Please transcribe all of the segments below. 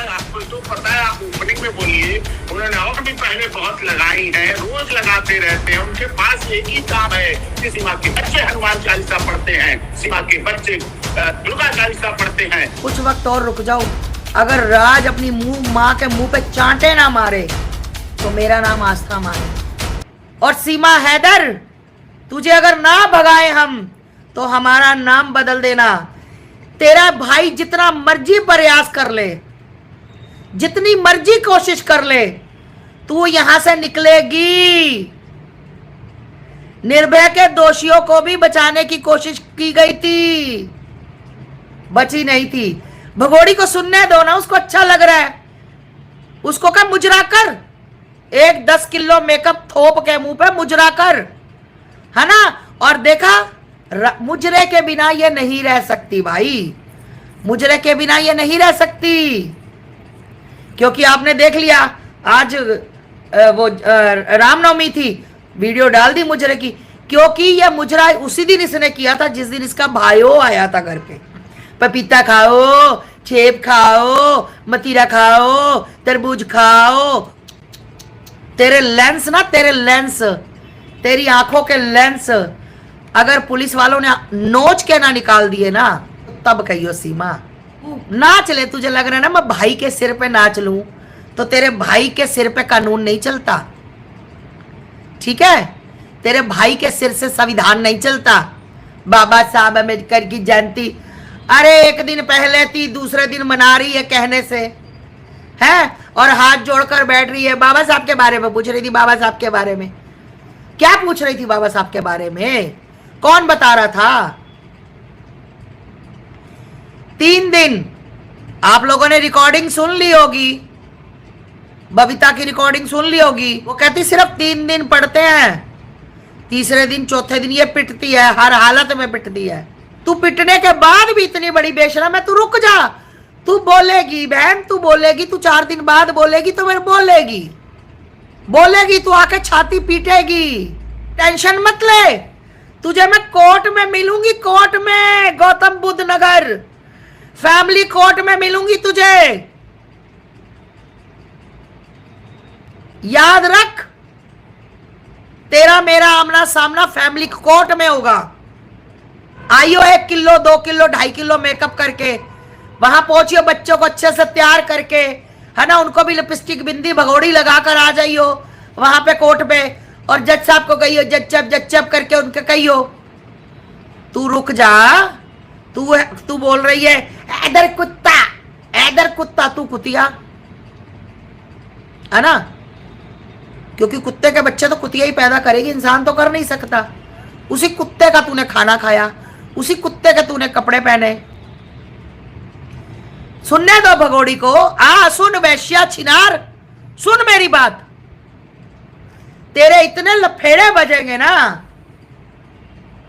आपको तो पता है, आप ओपनिंग में बोलिए, उन्होंने और भी पहले बहुत लगाई है, रोज लगाते रहते हैं। उनके पास एक ही काम है कि सीमा के बच्चे हनुमान चालीसा पढ़ते हैं, सीमा के बच्चे दुर्गा चालीसा पढ़ते हैं। कुछ वक्त और रुक जाओ। अगर राज अपनी माँ के मुंह पे चांटे ना मारे तो मेरा नाम आस्था मारे। और सीमा हैदर, तुझे अगर ना भगाए हम तो हमारा नाम बदल देना। तेरा भाई जितना मर्जी प्रयास कर ले, जितनी मर्जी कोशिश कर ले, तू यहां से निकलेगी। निर्भया के दोषियों को भी बचाने की कोशिश की गई थी, बची नहीं थी। भगोड़ी को सुनने दो ना, उसको अच्छा लग रहा है। उसको क्या मुजरा कर, एक 10 किलो मेकअप थोप के मुंह पे मुजरा कर, है ना। और देखा, मुजरे के बिना ये नहीं रह सकती भाई, मुजरे के बिना ये नहीं रह सकती। क्योंकि आपने देख लिया, आज वो रामनवमी थी, वीडियो डाल दी मुजरे की। क्योंकि ये मुजरा उसी दिन इसने किया था जिस दिन इसका भाइयों आया था घर पे। पपीता खाओ, सेब खाओ, मतीरा खाओ, तरबूज खाओ। तेरे लेंस ना, तेरे लेंस, तेरी आंखों के लेंस अगर पुलिस वालों ने नोच के ना निकाल दिए ना, तब कहियो सीमा नाच ले। तुझे लग रहा है ना मैं भाई के सिर पे नाच लूं, तो तेरे भाई के सिर पे कानून नहीं चलता, ठीक है। तेरे भाई के सिर से संविधान नहीं चलता। बाबा साहब अम्बेडकर की जयंती, अरे एक दिन पहले थी, दूसरे दिन मना रही है कहने से, है, और हाथ जोड़कर बैठ रही है। बाबा साहब के बारे में पूछ रही थी, बाबा साहब के बारे में क्या पूछ रही थी? बाबा साहब के बारे में कौन बता रहा था? 3 दिन आप लोगों ने रिकॉर्डिंग सुन ली होगी, बबीता की रिकॉर्डिंग सुन ली होगी। वो कहती सिर्फ 3 दिन पढ़ते हैं, तीसरे दिन चौथे दिन ये पिटती है, हर हालत में पिटती है। तू पिटने के बाद भी इतनी बड़ी बेशरम है। तू रुक जा, तू बोलेगी बहन, तू बोलेगी, तू 4 दिन बाद बोलेगी तो फिर बोलेगी, बोलेगी, तू आके छाती पीटेगी। टेंशन मत ले, तुझे मैं कोर्ट में मिलूंगी, कोर्ट में, गौतम बुद्ध नगर फैमिली कोर्ट में मिलूंगी तुझे। याद रख, तेरा मेरा आमना सामना फैमिली कोर्ट में होगा। आइयो 1 किलो 2 किलो 2.5 किलो मेकअप करके वहां पहुंचियो, बच्चों को अच्छे से तैयार करके, है ना, उनको भी लिपस्टिक बिंदी भगोड़ी लगा कर आ जाइयो वहां पे कोर्ट पे। और जज साहब को कहियो जच्चप करके उनके कहियो। तू रुक जा, तू बोल रही है हैदर कुत्ता, हैदर कुत्ता, तू कुतिया, है ना। क्योंकि कुत्ते के बच्चे तो कुतिया ही पैदा करेगी, इंसान तो कर नहीं सकता। उसी कुत्ते का तूने खाना खाया, उसी कुत्ते के तूने कपड़े पहने। सुनने दो भगोड़ी को। सुन वैश्या छिनार, सुन मेरी बात। तेरे इतने लफेड़े बजेंगे ना,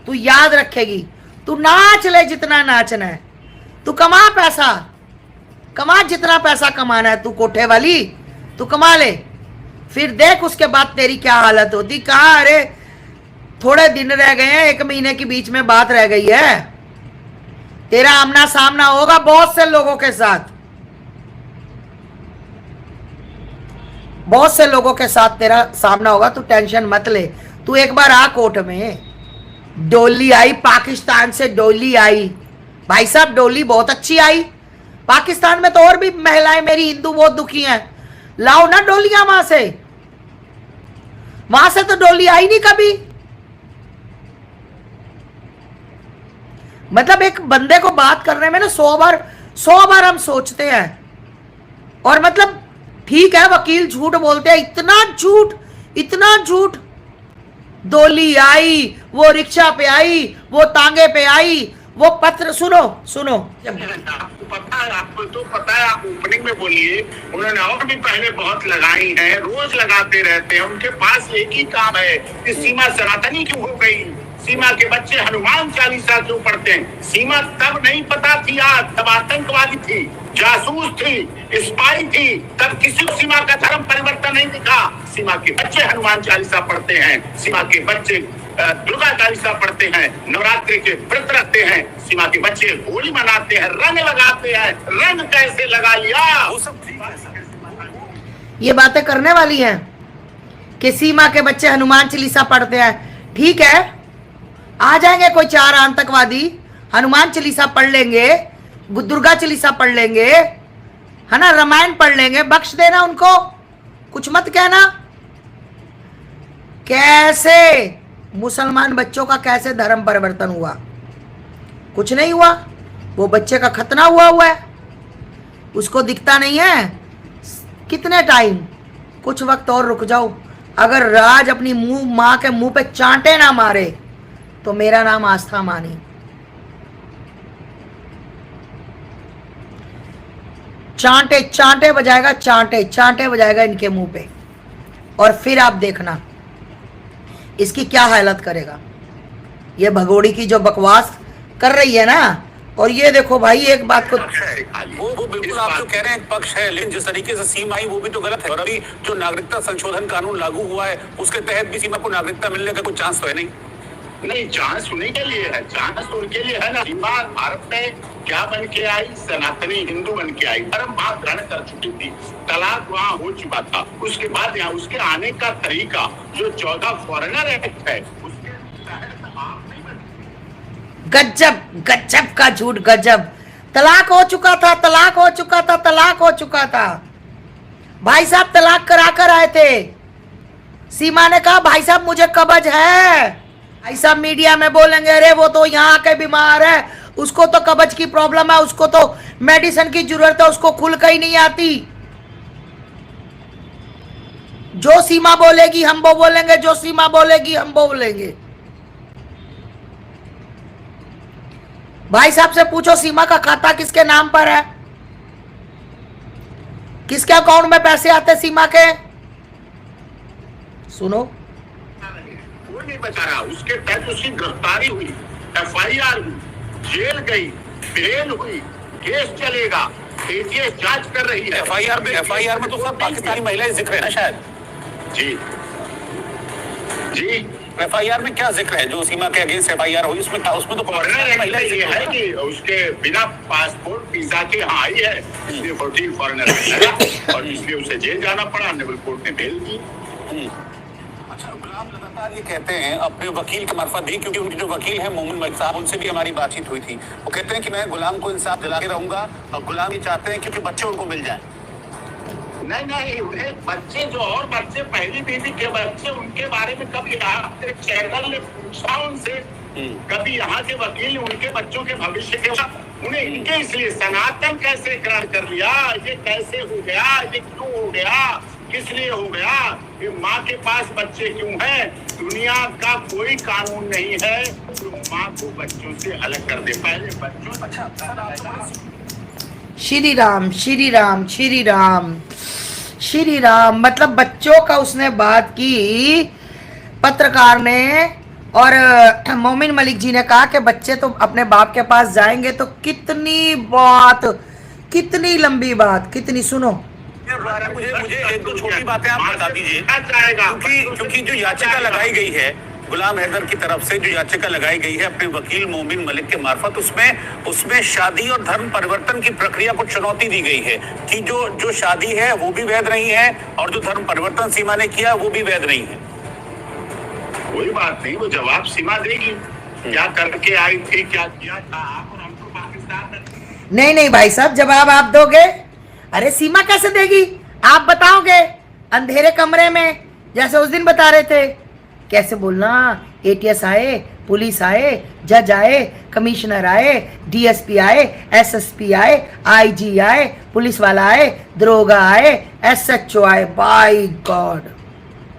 तू याद रखेगी। तू नाच ले जितना नाचना है, तू कमा पैसा, कमा जितना पैसा कमाना है। तू कोठे वाली, तू कमा ले, फिर देख उसके बाद तेरी क्या हालत होती। कहा, अरे थोड़े दिन रह गए हैं, 1 महीने के बीच में बात रह गई है। तेरा आमना सामना होगा बहुत से लोगों के साथ, बहुत से लोगों के साथ तेरा सामना होगा। तू टेंशन मत ले। तू एक बार आ कोर्ट में। डोली आई पाकिस्तान से, डोली आई भाई साहब, डोली बहुत अच्छी आई। पाकिस्तान में तो और भी महिलाएं मेरी हिंदू बहुत दुखी हैं। लाओ ना डोलियां वहां से तो डोली आई नहीं कभी। मतलब एक बंदे को बात करने में ना 100 बार हम सोचते हैं। और मतलब ठीक है, वकील झूठ बोलते हैं, इतना झूठ। डोली आई, वो रिक्शा पे आई, वो तांगे पे आई, वो पत्र, सुनो आपको पता है, आपको तो पता है, आप ओपनिंग में बोलिए, उन्होंने और भी पहले बहुत लगाई है, रोज लगाते रहते हैं। उनके पास एक ही काम है कि सीमा सनातनी क्यों हो गई, सीमा के बच्चे हनुमान चालीसा क्यों पढ़ते हैं? सीमा तब नहीं पता थी, आज तब आतंकवादी थी, जासूस थी, स्पाई थी, तब किसी को सीमा का धर्म परिवर्तन नहीं दिखा। सीमा के बच्चे हनुमान चालीसा पढ़ते हैं, सीमा के बच्चे दुर्गा चालीसा पढ़ते हैं, नवरात्रि के व्रत रखते हैं, सीमा के बच्चे होली मनाते हैं, रंग लगाते हैं। रंग कैसे लगा लिया? वो सब ये बातें करने वाली हैं कि सीमा के बच्चे हनुमान चालीसा पढ़ते हैं। ठीक है, आ जाएंगे कोई 4 आतंकवादी, हनुमान चालीसा पढ़ लेंगे, दुर्गा चालीसा पढ़ लेंगे, है ना, रामायण पढ़ लेंगे, बख्श देना उनको, कुछ मत कहना। कैसे मुसलमान बच्चों का कैसे धर्म परिवर्तन हुआ? कुछ नहीं हुआ, वो बच्चे का खतना हुआ है, उसको दिखता नहीं है। कितने टाइम, कुछ वक्त और रुक जाओ। अगर राज अपनी माँ के मुंह पे चांटे ना मारे तो मेरा नाम आस्था मानी। चांटे चांटे बजाएगा, चांटे चांटे बजाएगा इनके मुंह पे, और फिर आप देखना इसकी क्या हालत करेगा। ये भगोड़ी की जो बकवास कर रही है ना, और ये देखो भाई एक बात को, वो बिल्कुल आप जो कह रहे हैं पक्ष है, लेकिन जिस तरीके से सीमा आई वो भी तो गलत है। और अभी जो नागरिकता संशोधन कानून लागू हुआ है उसके तहत भी सीमा को नागरिकता मिलने का कोई चांस तो है नहीं। नहीं, चांस उन्हीं के लिए है, चांस तो उनके लिए है ना। सीमा भारत में क्या बन के आई? सनातनी हिंदू बन के आई, धर्म वहां ग्रहण कर चुकी थी, तलाक वहां हो चुका था। उसके बाद यहाँ उसके आने का तरीका जो 14 फॉरेनर एक्ट है उसके तहत आप नहीं बन। गजब गजब का झूठ, गजब। तलाक हो चुका था, तलाक हो चुका था, तलाक हो चुका था। भाई साहब तलाक करा कर आए थे। सीमा ने कहा भाई साहब मुझे कब्ज है। भाई साहब मीडिया में बोलेंगे अरे वो तो यहाँ के बीमार है, उसको तो कब्ज की प्रॉब्लम है, उसको तो मेडिसिन की जरूरत है, उसको खुल कर ही नहीं आती। जो सीमा बोलेगी हम वो बोलेंगे, जो सीमा बोलेगी हम वो बोलेंगे। भाई साहब से पूछो सीमा का खाता किसके नाम पर है, किसके अकाउंट में पैसे आते सीमा के? सुनो, कोई नहीं बचा रहा। उसके तहत उसकी गिरफ्तारी हुई, FIR हुई, जेल गई, बेल हुई, केस चलेगा, एटीएस जांच कर रही है। FIR में तो सब पाकिस्तानी महिलाएं जिक्र है ना शायद। जी जी, FIR में क्या जिक्र है जो सीमा के अगेंस्ट FIR हुई? उसमें तो फॉरेनर महिला ये है कि उसके बिना पासपोर्ट वीजा के यहाँ आई है, इसलिए 40 फॉरेनर है और इसलिए उसे जेल जाना पड़ा। नेवल कोर्ट ने बेल दी। अच्छा, गुलाम लगातार ये कहते हैं अपने वकील के मार्फत भी, क्योंकि उनके जो वकील हैं मोमिन मलिक साहब, उनसे भी हमारी बातचीत हुई थी। वो कहते हैं कि मैं गुलाम को इंसाफ दिलाते रहूंगा, और गुलाम ये चाहते हैं क्योंकि बच्चे उनको मिल जाए। नहीं नहीं, उन्हें बच्चे जो और बच्चे पहली बीवी के बच्चे, उनके बारे में कभी आपके चैनल ने पूछा उनसे? कभी यहाँ के वकील उनके बच्चों के भविष्य के उन्हें इनके इसलिए सनातन कैसे इकरार कर लिया? ये कैसे हो गया? ये क्यों हो गया? किस लिए हो गया? ये माँ के पास बच्चे क्यों हैं? दुनिया का कोई कानून नहीं है जो माँ को बच्चों से अलग कर दे। पहले बच्चों श्री राम श्री राम श्री राम श्री राम। मतलब बच्चों का उसने बात की, पत्रकार ने, और मोमिन मलिक जी ने कहा कि बच्चे तो अपने बाप के पास जाएंगे। तो कितनी बात, कितनी लंबी बात, कितनी, सुनो मुझे एक दो छोटी बातें आप बता दीजिए, क्योंकि जो याचिका लगाई गई है गुलाम हैदर की तरफ से, जो याचिका लगाई गई है अपने वकील मोमिन मलिक के मार्फत, उसमें शादी और धर्म परिवर्तन की प्रक्रिया को चुनौती दी गई है कि जो शादी है वो भी वैध नहीं है और जो धर्म परिवर्तन सीमा ने किया वो भी वैध नहीं है। कोई बात नहीं, वो जवाब सीमा देगी, क्या करके आई थी, क्या किया था। आप और हमको पाकिस्तान नहीं नहीं भाई साहब, जवाब आप दोगे? अरे सीमा कैसे देगी? आप बताओगे अंधेरे कमरे में, जैसे उस दिन बता रहे थे। कैसे बोलना? ATS आए, पुलिस आए, जज आए, कमिश्नर आए, DSP आए, SSP आए, IG आए, पुलिस वाला आए, दरोगा आए, SHO आए। Bye God,